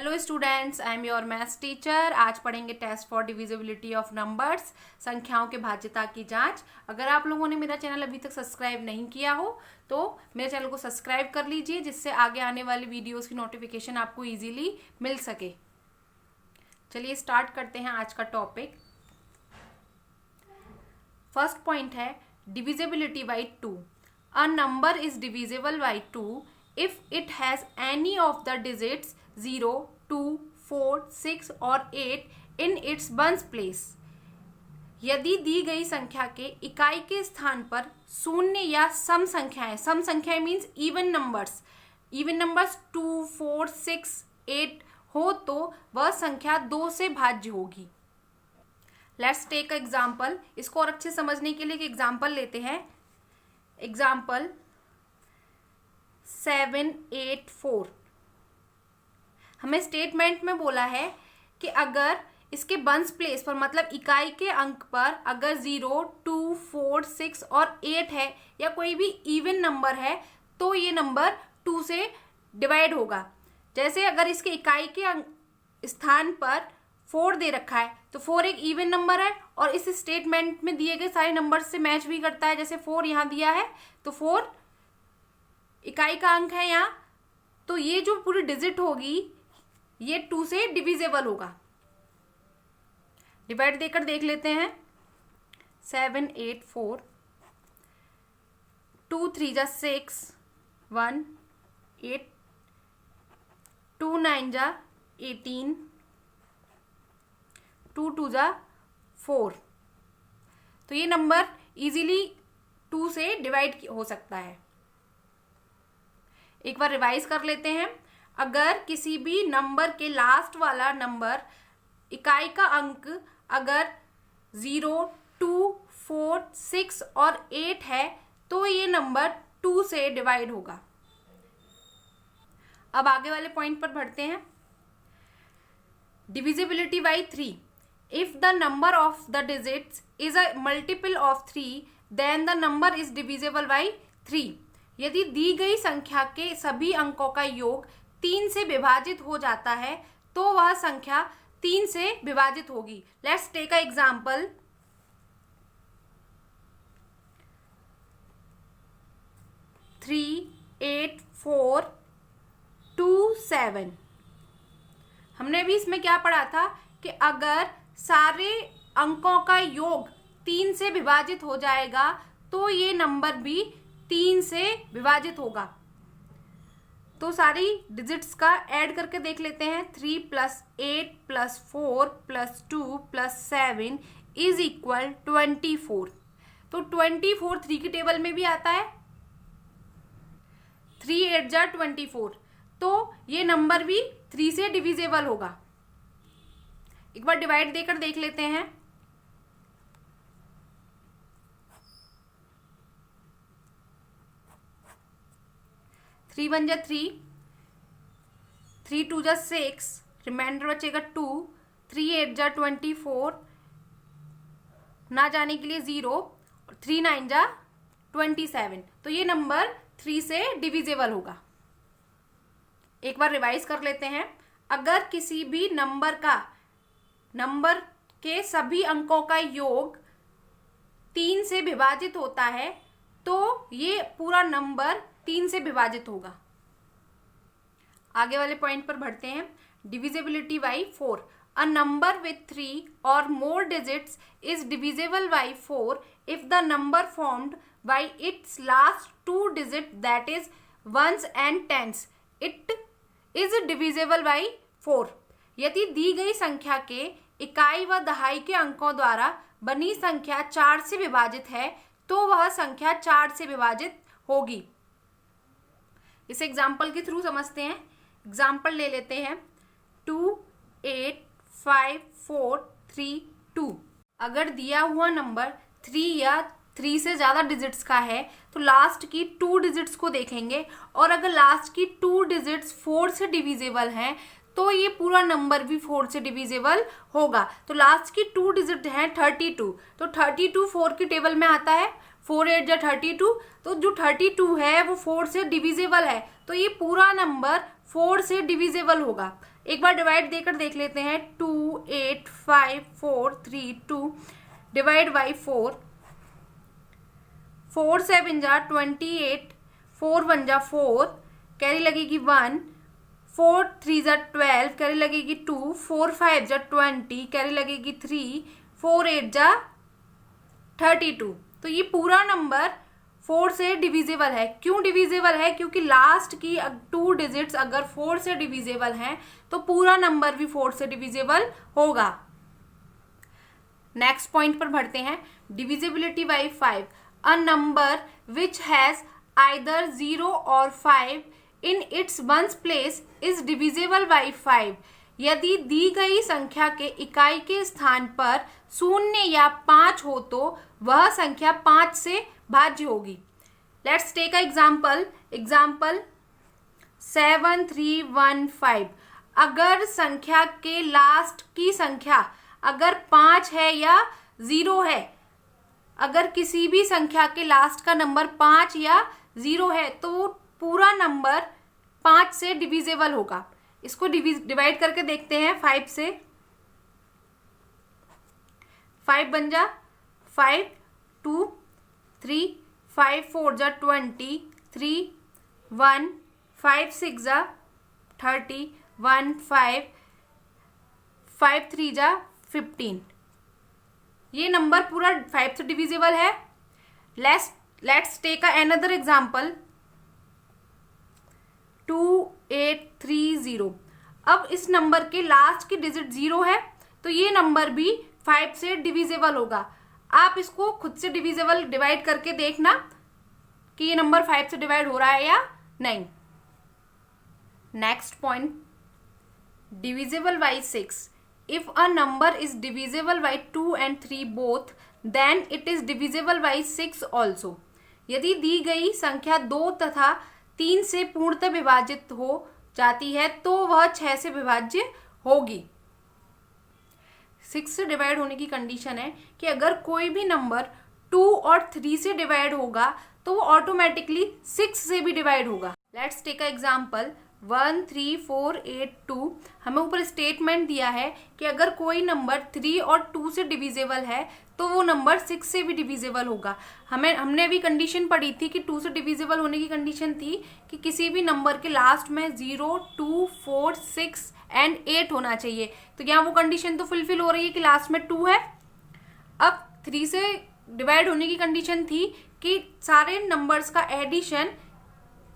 Hello students, I am your maths teacher. आज पढ़ेंगे test for divisibility of numbers, संख्याओं के भाज्यता की जांच। अगर आप लोगों ने मेरा चैनल अभी तक सब्सक्राइब नहीं किया हो तो मेरे चैनल को सब्सक्राइब कर लीजिए, जिससे आगे आने वाली वीडियोस की नोटिफिकेशन आपको इजीली मिल सके। चलिए स्टार्ट करते हैं आज का टॉपिक। फर्स्ट पॉइंट है divisibility by 2। A number is divisible by 2 if it has any of the digits 0, 2, 4, 6 और 8 in its ones place। यदि दी गई संख्या के इकाई के स्थान पर शून्य या सम संख्याएं मीन्स इवन नंबर्स 2, 4, 6, 8 हो तो वह संख्या 2 से भाज्य होगी। Let's take example. इसको और अच्छे समझने के लिए एक एग्जाम्पल लेते हैं। एग्जाम्पल 7, 8, 4। हमें स्टेटमेंट में बोला है कि अगर इसके बंस प्लेस पर मतलब इकाई के अंक पर अगर 0, 2, 4, 6 और 8 है या कोई भी इवन नंबर है तो ये नंबर 2 से डिवाइड होगा। जैसे अगर इसके इकाई के स्थान पर 4 दे रखा है तो 4 एक इवन नंबर है और इस स्टेटमेंट में दिए गए सारे नंबर से मैच भी करता है। जैसे 4 यहाँ दिया है तो 4 इकाई का अंक है यहाँ, तो ये जो पूरी डिजिट होगी ये 2 से डिविजिबल होगा। डिवाइड देकर देख लेते हैं। 7, 8, 4, 2, 3 जा 6, 1, 8, 2, 9 जा 18, 2, 2 जा 4। तो ये नंबर इजीली 2 से डिवाइड हो सकता है। एक बार रिवाइज कर लेते हैं। अगर किसी भी नंबर के लास्ट वाला नंबर इकाई का अंक अगर 0, 2, 4, 6 और 8 है तो ये नंबर 2 से डिवाइड होगा। अब आगे वाले पॉइंट पर बढ़ते हैं। Divisibility by 3। If the number of the digits is a multiple of 3 then the number is divisible by 3। यदि दी गई संख्या के सभी अंकों का योग 3 से विभाजित हो जाता है तो वह संख्या 3 से विभाजित होगी। Let's take a example. 3, 8, 4, 2, 7। हमने भी इसमें क्या पढ़ा था कि अगर सारे अंकों का योग 3 से विभाजित हो जाएगा तो ये नंबर भी 3 से विभाजित होगा। तो सारी डिजिट्स का ऐड करके देख लेते हैं। 3 + 8 + 4 + 2 + 7 इज इक्वल 24। तो 24 3 की टेबल में भी आता है। 3 8 जा 24, तो ये नंबर भी 3 से डिविजिबल होगा। एक बार डिवाइड देकर देख लेते हैं। 3 1 जा 3, 3 2 जा 6, रिमाइंडर बचेगा 2, 3 8 जा 24, ना जाने के लिए 0, 3 9 जा 27। तो ये नंबर 3 से डिविजिबल होगा। एक बार रिवाइज कर लेते हैं। अगर किसी भी नंबर के सभी अंकों का योग 3 से विभाजित होता है तो ये पूरा नंबर 3 से विभाजित होगा। आगे वाले पॉइंट पर बढ़ते हैं। Divisibility by 4। A number with 3 और more digits is divisible by 4 if the number formed by its last 2 digit that is ones and tens it is divisible by 4। यदि दी गई संख्या के इकाई व दहाई के अंकों द्वारा बनी संख्या 4 से विभाजित है तो वह संख्या 4 से विभाजित होगी। इस एग्जाम्पल के थ्रू समझते हैं। एग्जाम्पल ले लेते हैं। 2, 8, 5, 4, 3, 2। अगर दिया हुआ नंबर 3 या 3 से ज्यादा डिजिट्स का है तो लास्ट की 2 डिजिट्स को देखेंगे, और अगर लास्ट की 2 डिजिट्स 4 से डिविजिबल हैं तो ये पूरा नंबर भी 4 से डिविजिबल होगा। तो लास्ट की 2 डिजिट हैं 32, तो 32 4 की टेबल में आता है। 4 8 जा 32, तो जो 32 है वो 4 से डिविजिबल है, तो ये पूरा नंबर 4 से डिविजिबल होगा। एक बार डिवाइड देकर देख लेते हैं। 2 8 5 4 3 2 डिवाइड बाई 4, 4 7 जा 28, 4 1 जा 4, कैरी लगेगी 1, 4 3 जा 12, कैरी लगेगी 2, 4 5 जा 20, कैरी लगेगी 3, 4 8 जा 32। तो ये पूरा नंबर 4 से डिविजिबल है। क्यों डिविजिबल है? क्योंकि लास्ट की 2 डिजिट्स अगर 4 से डिविजिबल हैं तो पूरा नंबर भी 4 से डिविजिबल होगा। नेक्स्ट पॉइंट पर बढ़ते हैं। Divisibility by 5। A number which has either 0 और 5 in its ones place is divisible by 5। यदि दी गई संख्या के इकाई के स्थान पर 0 या 5 हो तो वह संख्या 5 से भाज्य होगी। Let's take a example 7315। अगर संख्या के लास्ट की संख्या अगर 5 है या 0 है, अगर किसी भी संख्या के लास्ट का नंबर 5 या 0 है तो पूरा नंबर 5 से डिविजिबल होगा। इसको डिवाइड करके देखते हैं 5 से। 5 बन जा 5, 2 3, 5 4 जा 20, 3 1, 5 6 जा 30, 1 5, 5 3 जा 15। ये नंबर पूरा 5 से डिविजिबल है। Let's take another example 2830। अब इस नंबर के लास्ट की डिजिट 0 है तो ये नंबर भी 5 से डिविजिबल होगा। आप इसको खुद से डिवाइड करके देखना कि ये नंबर 5 से डिवाइड हो रहा है या नहीं। Next point, divisible by 6। If a number is divisible by 2 and 3 both then it is divisible by 6 also. यदि दी गई संख्या 2 तथा 3 से पूर्णतः विभाजित हो जाती है तो वह 6 से विभाज्य होगी। 6 से डिवाइड होने की कंडीशन है कि अगर कोई भी नंबर 2 और 3 से डिवाइड होगा तो वो ऑटोमेटिकली 6 से भी डिवाइड होगा। Let's take a example 13482। हमें ऊपर स्टेटमेंट दिया है कि अगर कोई नंबर 3 और 2 से डिविजिबल है तो वो नंबर 6 से भी डिविजिबल होगा। हमने अभी कंडीशन पढ़ी थी कि 2 से डिविजिबल होने की कंडीशन थी कि किसी भी नंबर के लास्ट में 0, 2, 4, 6 एंड 8 होना चाहिए। तो यहाँ वो कंडीशन तो फुलफिल हो रही है कि लास्ट में 2 है। अब 3 से डिवाइड होने की कंडीशन थी कि सारे नंबर्स का एडिशन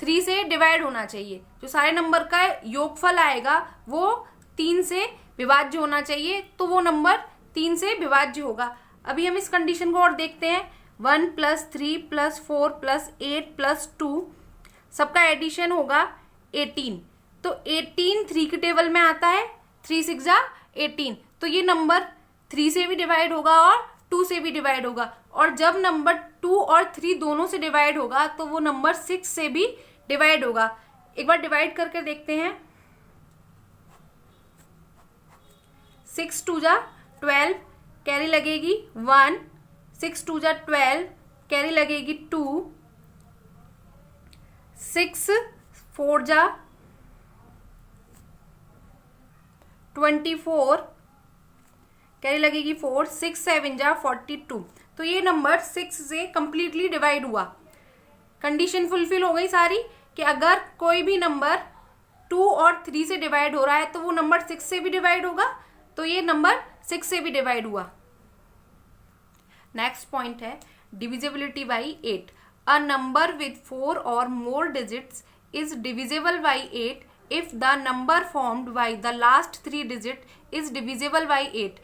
3 से डिवाइड होना चाहिए। जो सारे नंबर का योगफल आएगा वो 3 से विभाज्य होना चाहिए, तो वो नंबर 3 से विभाज्य होगा। अभी हम इस कंडीशन को और देखते हैं। 1 + 3 + 4 + 8 + 2 सबका एडिशन होगा 18। तो 18 3 के टेबल में आता है, 3 6 जा 18। तो ये नंबर 3 से भी डिवाइड होगा और 2 से भी डिवाइड होगा। और जब नंबर 2 और 3 दोनों से डिवाइड होगा तो वो नंबर 6 से भी डिवाइड होगा। एक बार डिवाइड करके देखते हैं। 6 2 जा 12, कैरी लगेगी 1, 6 2 जा 12, कैरी लगेगी 2, 6 4 जा 24, कैरी लगेगी 4, 6 7 जा 42। तो ये नंबर 6 से कंप्लीटली डिवाइड हुआ। कंडीशन फुलफिल हो गई सारी कि अगर कोई भी नंबर 2 और 3 से डिवाइड हो रहा है तो वो नंबर 6 से भी डिवाइड होगा। तो ये नंबर 6 से भी डिवाइड हुआ। नेक्स्ट पॉइंट है divisibility by 8। A number with 4 और more digits is divisible by 8 if the number formed by the last 3 digit is divisible by 8।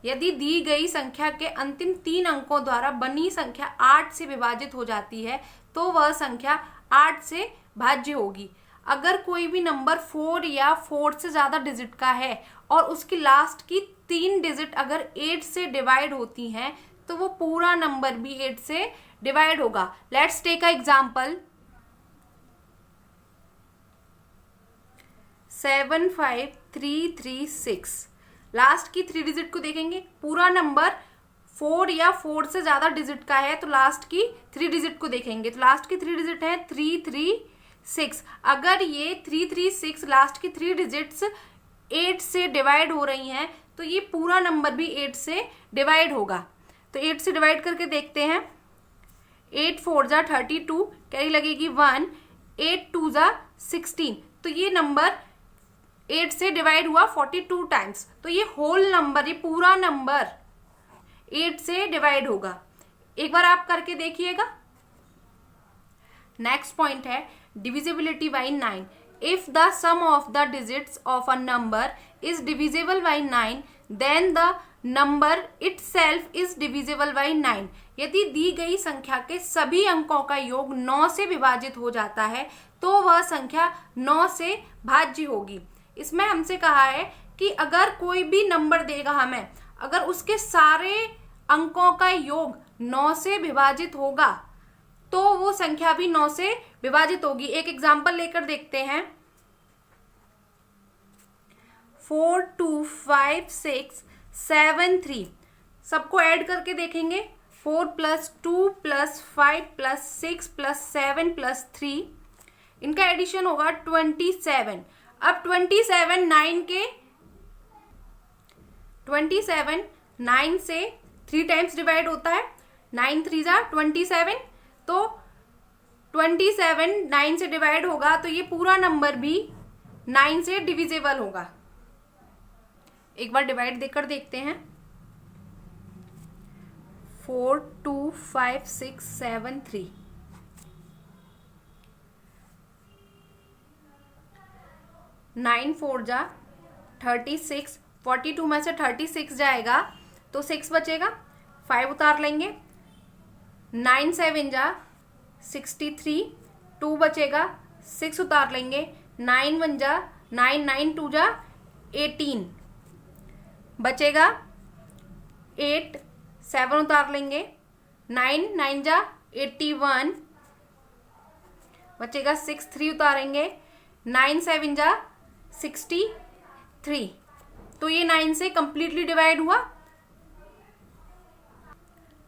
यदि दी गई संख्या के अंतिम 3 अंकों द्वारा बनी संख्या 8 से विभाजित हो जाती है तो वह संख्या 8 से भाज्य होगी। अगर कोई भी नंबर 4 या 4 से ज़्यादा डिजिट का है और उसकी लास्ट की 3 डिजिट अगर 8 से डिवाइड होती हैं तो वो पूरा नंबर भी 8 से डिवाइड होगा। Let's take a example 75336। Last की 3 डिजिट को देखेंगे, पूरा नंबर 4 या 4 से ज्यादा डिजिट का है तो लास्ट की 3 डिजिट को देखेंगे। तो लास्ट की 3 डिजिट है 33 6। अगर ये 336 लास्ट की 3 डिजिट्स 8 से डिवाइड हो रही हैं तो ये पूरा नंबर भी 8 से डिवाइड होगा। तो 8 से डिवाइड करके देखते हैं। 8 4 जा 32, कैरी लगेगी 1, 8 2 जा 16। तो ये नंबर 8 से डिवाइड हुआ 42 टाइम्स। तो ये होल नंबर, ये पूरा नंबर 8 से डिवाइड होगा। एक बार आप करके देखिएगा। नेक्स्ट पॉइंट है divisibility by 9। If the sum of the digits of a number is divisible by 9 then the number itself is divisible by 9। यदि दी गई संख्या के सभी अंकों का योग 9 से विभाजित हो जाता है तो वह संख्या 9 से भाज्य होगी। इसमें हमसे कहा है कि अगर कोई भी नंबर देगा हमें, अगर उसके सारे अंकों का योग 9 से विभाजित होगा तो वो संख्या भी 9 से विभाजित होगी। एक एग्जांपल लेकर देखते हैं। 4 2 5 6 7 3 सबको ऐड करके देखेंगे। 4 + 2 + 5 + 6 + 7 + 3, इनका एडिशन होगा 27। अब 27 9 से 3 टाइम्स डिवाइड होता है। 9 3 जा 27, तो 27 9 से डिवाइड होगा तो ये पूरा नंबर भी 9 से डिविजिबल होगा। एक बार डिवाइड देकर देखते हैं। 4 2 5 6 7 3, 9 4 जा 36, 42 में से 36 जाएगा तो 6 बचेगा, 5 उतार लेंगे। 9 7 जा 63, 2 बचेगा, 6 उतार लेंगे। 9 1 जा 9, 9 2 जा 18 बचेगा, 8 7 उतार लेंगे। 9 9 जा 81 बचेगा, 6 3 उतारेंगे। 9 7 जा 63, तो ये 9 से कंप्लीटली डिवाइड हुआ।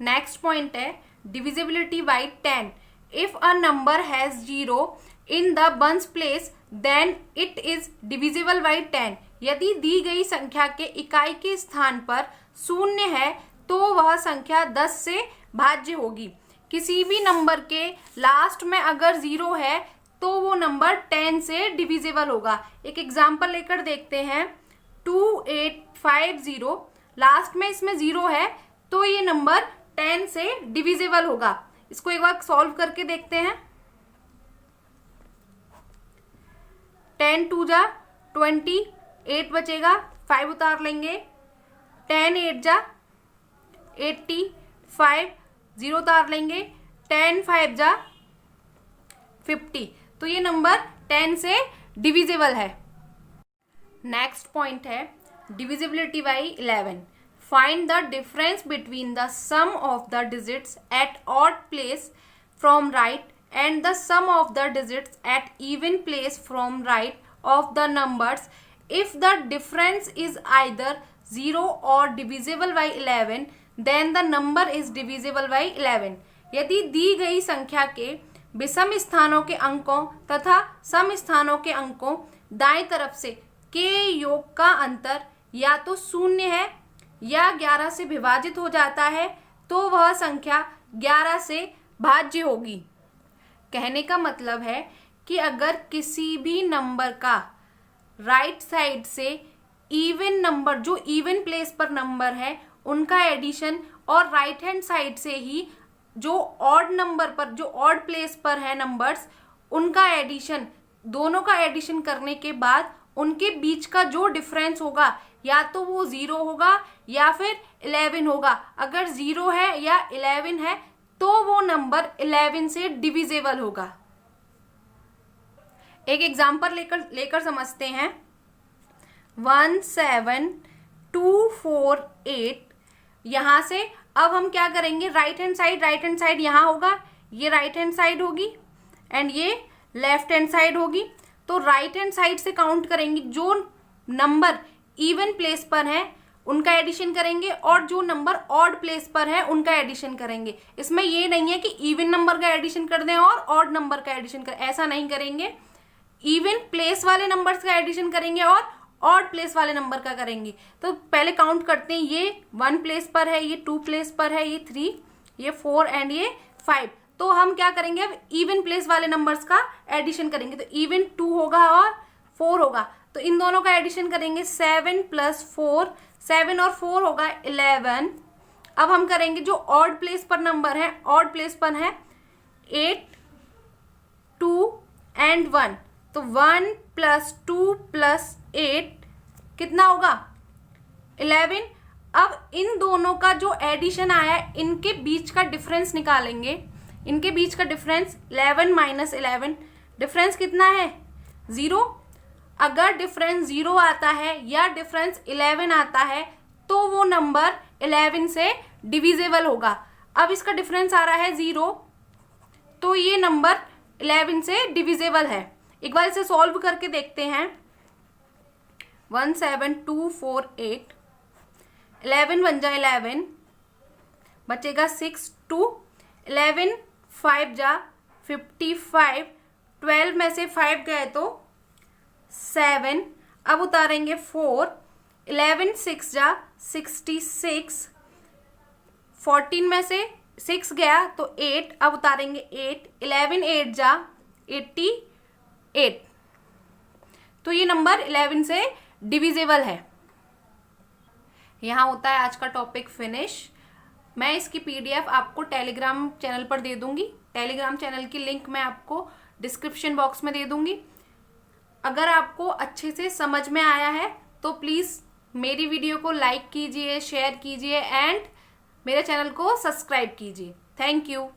नेक्स्ट पॉइंट है divisibility by 10। If a number has 0 in the ones place then it is divisible by 10। यदि दी गई संख्या के इकाई के स्थान पर 0 है तो वह संख्या 10 से भाज्य होगी। किसी भी नंबर के लास्ट में अगर 0 है तो वो नंबर 10 से डिविजिबल होगा। एक एग्जांपल लेकर देखते हैं। 2850, लास्ट में इसमें 0 है तो ये नंबर 10 से डिविजिबल होगा। इसको एक बार सॉल्व करके देखते हैं। 10 2 जा 20, 8 बचेगा, 5 उतार लेंगे। 10 8 जा 80, 5 0 उतार लेंगे। 10 5 जा 50, तो ये नंबर 10 से डिविजिबल है। नेक्स्ट पॉइंट है divisibility by 11। Find the difference between the sum of the digits at odd place from right and the sum of the digits at even place from right of the numbers if the difference is either 0 और divisible by 11 then the number is divisible by 11। यदि दी गई संख्या के विषम स्थानों के अंकों तथा सम स्थानों के अंकों दाएं तरफ से के योग का अंतर या तो 0 है या 11 से विभाजित हो जाता है तो वह संख्या 11 से भाज्य होगी। कहने का मतलब है कि अगर किसी भी नंबर का राइट साइड से इवन नंबर, जो इवन प्लेस पर नंबर है, उनका एडिशन, और राइट हैंड साइड से ही जो ऑड नंबर पर, जो ऑड प्लेस पर है नंबर्स, उनका एडिशन, दोनों का एडिशन करने के बाद उनके बीच का जो डिफरेंस होगा या तो वो 0 होगा या फिर 11 होगा। अगर 0 है या 11 है तो वो नंबर 11 से डिविजिबल होगा। एक एग्जांपल लेकर समझते हैं। 17248, यहां से अब हम क्या करेंगे, राइट हैंड साइड यहां होगा, ये राइट हैंड साइड होगी एंड ये लेफ्ट हैंड साइड होगी। तो राइट हैंड साइड से काउंट करेंगे, जो नंबर इवन प्लेस पर है उनका एडिशन करेंगे और जो नंबर ऑड प्लेस पर है उनका एडिशन करेंगे। इसमें ये नहीं है कि इवन नंबर का एडिशन कर दें और ऑड नंबर का एडिशन कर, ऐसा नहीं करेंगे। इवन प्लेस वाले नंबर्स का एडिशन करेंगे और ऑड प्लेस वाले नंबर का करेंगे। तो पहले काउंट करते हैं, ये 1 प्लेस पर है, ये 2 प्लेस पर है, ये 3, ये 4 एंड ये 5। तो हम क्या करेंगे, अब इवन प्लेस वाले नंबर्स का एडिशन करेंगे। तो इवन 2 होगा और 4 होगा, तो इन दोनों का एडिशन करेंगे। 7 + 4, 7 और 4 होगा 11। अब हम करेंगे जो ऑड प्लेस पर नंबर है, ऑड प्लेस पर है 8, 2 एंड 1। तो 1 + 2 + 8 कितना होगा 11। अब इन दोनों का जो एडिशन आया है इनके बीच का डिफरेंस निकालेंगे। इनके बीच का डिफरेंस 11 - 11, डिफरेंस कितना है 0। अगर डिफरेंस 0 आता है या डिफरेंस 11 आता है तो वो नंबर 11 से डिविजिबल होगा। अब इसका डिफरेंस आ रहा है 0, तो ये नंबर 11 से डिविजिबल है। एक बार इसे सॉल्व करके देखते हैं। 1 7 2 4 8, 11 बन जाए 11, बचेगा 6 2, 11 5 जा 55, 12 में से 5 गए तो 7। अब उतारेंगे 4, 11 6 जा 66, 14 में से 6 गया तो 8। अब उतारेंगे 8, 11 8 जा 88। तो ये नंबर 11 से डिविजिबल है। यहाँ होता है आज का टॉपिक फिनिश। मैं इसकी PDF आपको टेलीग्राम चैनल पर दे दूंगी। टेलीग्राम चैनल की लिंक मैं आपको डिस्क्रिप्शन बॉक्स में दे दूंगी। अगर आपको अच्छे से समझ में आया है तो प्लीज़ मेरी वीडियो को लाइक कीजिए, शेयर कीजिए एंड मेरे चैनल को सब्सक्राइब कीजिए। Thank you.